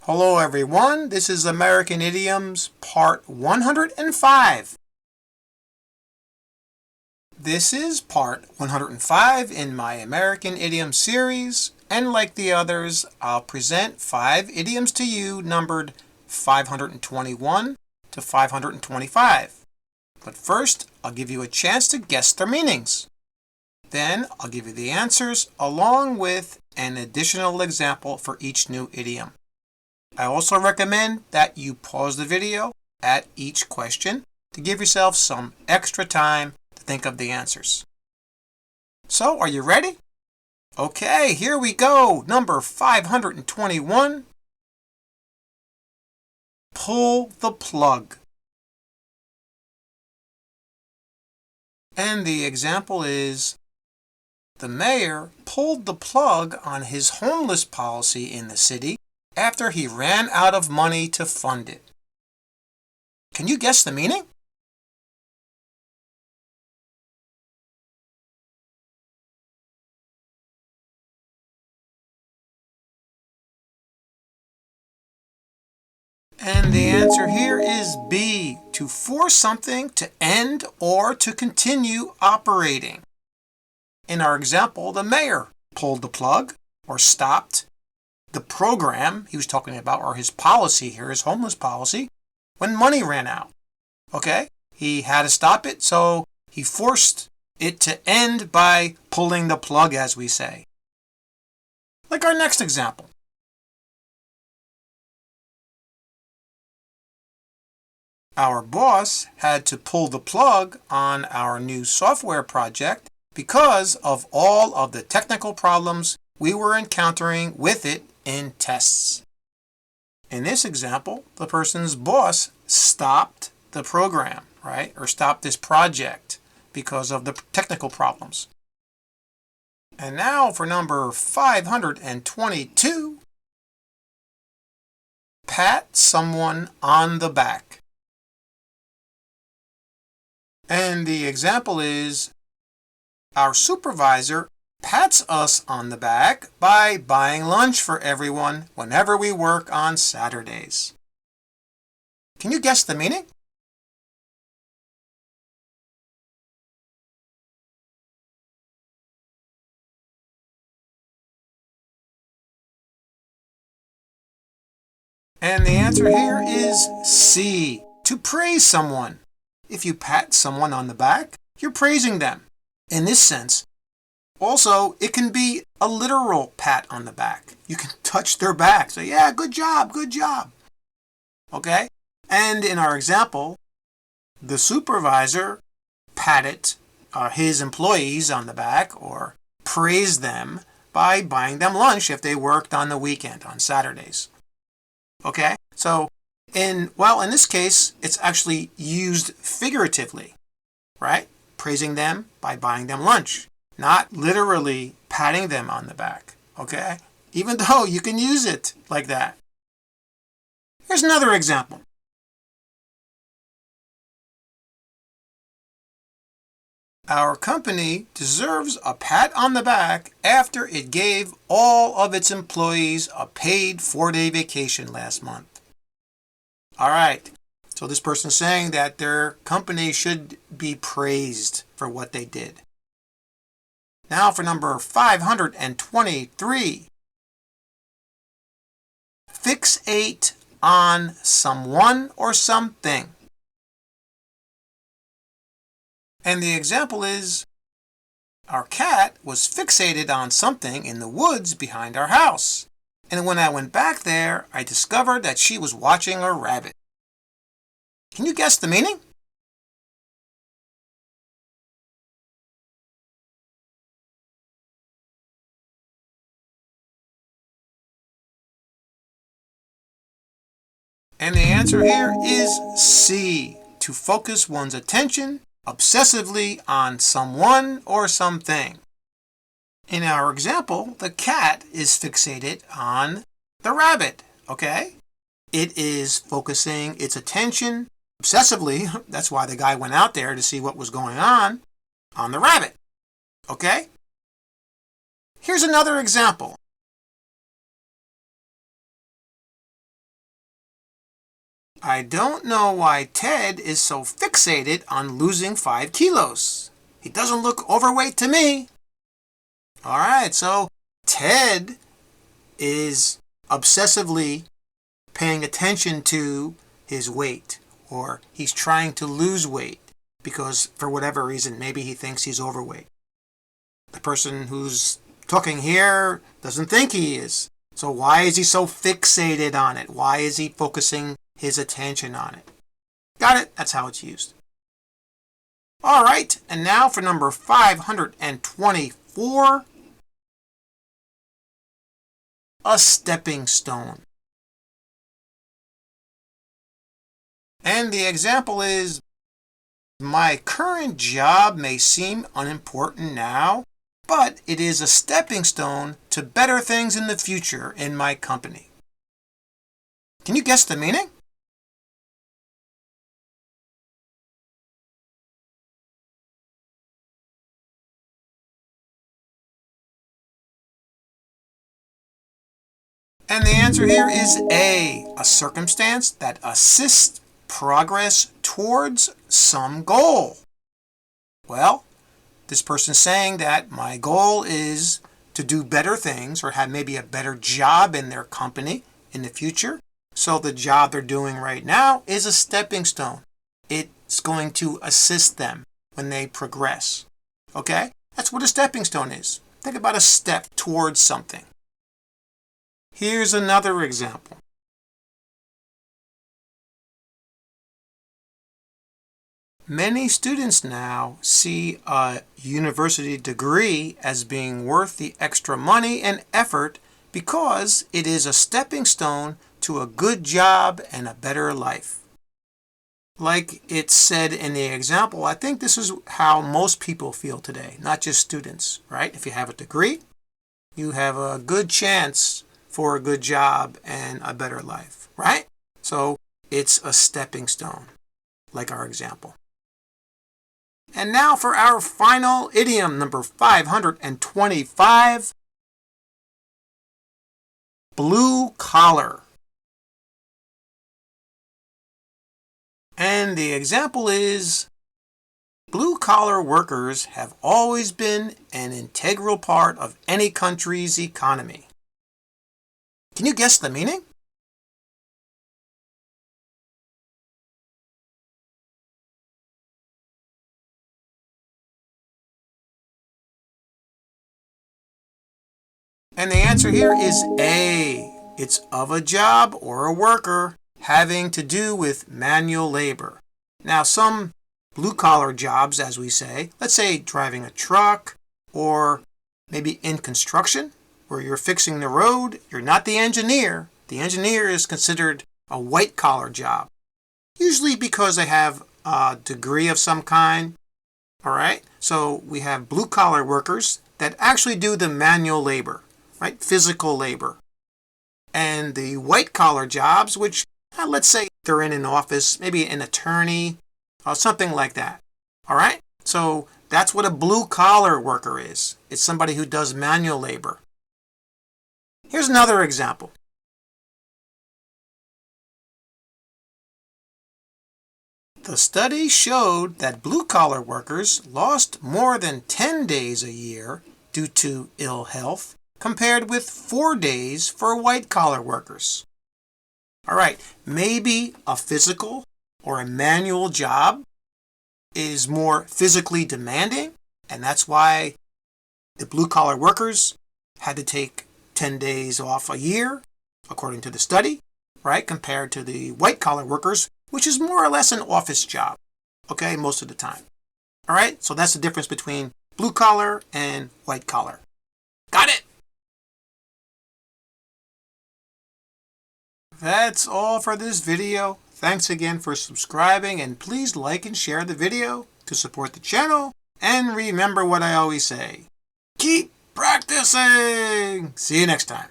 Hello everyone, this is American Idioms part 105. This is part 105 in my American Idioms series, and like the others, I'll present 5 idioms to you numbered 521 to 525. But first, I'll give you a chance to guess their meanings. Then I'll give you the answers along with an additional example for each new idiom. I also recommend that you pause the video at each question to give yourself some extra time to think of the answers. So, are you ready? Okay, here we go. Number 521. Pull the plug. And the example is, the mayor pulled the plug on his homeless policy in the city after he ran out of money to fund it. Can you guess the meaning? And the answer here is B, to force something to end or to continue operating. In our example, the mayor pulled the plug or stopped the program he was talking about, or his policy here, his homeless policy, when money ran out. Okay? He had to stop it, so he forced it to end by pulling the plug, as we say. Like our next example. Our boss had to pull the plug on our new software project because of all of the technical problems we were encountering with it in tests. In this example, the person's boss stopped the program, right? Or stopped this project because of the technical problems. And now for number 522. Pat someone on the back. And the example is, our supervisor pats us on the back by buying lunch for everyone whenever we work on Saturdays. Can you guess the meaning? And the answer here is C, to praise someone. If you pat someone on the back, you're praising them. In this sense, also, it can be a literal pat on the back. You can touch their back. Say, yeah, good job, good job. Okay? And in our example, the supervisor patted his employees on the back or praised them by buying them lunch if they worked on the weekend, on Saturdays. Okay? So, in this case, it's actually used figuratively, right? Praising them by buying them lunch. Not literally patting them on the back, okay? Even though you can use it like that. Here's another example. Our company deserves a pat on the back after it gave all of its employees a paid 4-day vacation last month. All right, so this person is saying that their company should be praised for what they did. Now for number 523. Fixate on someone or something. And the example is, our cat was fixated on something in the woods behind our house. And when I went back there, I discovered that she was watching a rabbit. Can you guess the meaning? And the answer here is C, to focus one's attention obsessively on someone or something. In our example, the cat is fixated on the rabbit, okay? It is focusing its attention obsessively, that's why the guy went out there to see what was going on the rabbit, okay? Here's another example. I don't know why Ted is so fixated on losing 5 kilos. He doesn't look overweight to me. All right, so Ted is obsessively paying attention to his weight, or he's trying to lose weight because for whatever reason, maybe he thinks he's overweight. The person who's talking here doesn't think he is. So why is he so fixated on it? Why is he focusing his attention on it? Got it? That's how it's used. All right, and now for number 524, a stepping stone. And the example is, my current job may seem unimportant now, but it is a stepping stone to better things in the future in my company. Can you guess the meaning? And the answer here is A, a circumstance that assists progress towards some goal. Well, this person's saying that my goal is to do better things or have maybe a better job in their company in the future. So the job they're doing right now is a stepping stone. It's going to assist them when they progress. Okay? That's what a stepping stone is. Think about a step towards something. Here's another example. Many students now see a university degree as being worth the extra money and effort because it is a stepping stone to a good job and a better life. Like it said in the example, I think this is how most people feel today, not just students, right? If you have a degree, you have a good chance for a good job and a better life, right? So it's a stepping stone, like our example. And now for our final idiom, number 525, blue collar. And the example is, blue collar workers have always been an integral part of any country's economy. Can you guess the meaning? And the answer here is A. It's of a job or a worker having to do with manual labor. Now, some blue-collar jobs, as we say, let's say driving a truck or maybe in construction, where you're fixing the road, you're not the engineer. The engineer is considered a white-collar job, usually because they have a degree of some kind. All right, so we have blue-collar workers that actually do the manual labor, right? Physical labor. And the white-collar jobs, which let's say they're in an office, maybe an attorney, or something like that. All right, so that's what a blue-collar worker is. It's somebody who does manual labor. Here's another example. The study showed that blue-collar workers lost more than 10 days a year due to ill health, compared with 4 days for white-collar workers. All right, maybe a physical or a manual job is more physically demanding, and that's why the blue-collar workers had to take 10 days off a year, according to the study, right, compared to the white-collar workers, which is more or less an office job, okay, most of the time. All right, so that's the difference between blue-collar and white-collar. Got it? That's all for this video. Thanks again for subscribing, and please like and share the video to support the channel. And remember what I always say, keep practicing! See you next time.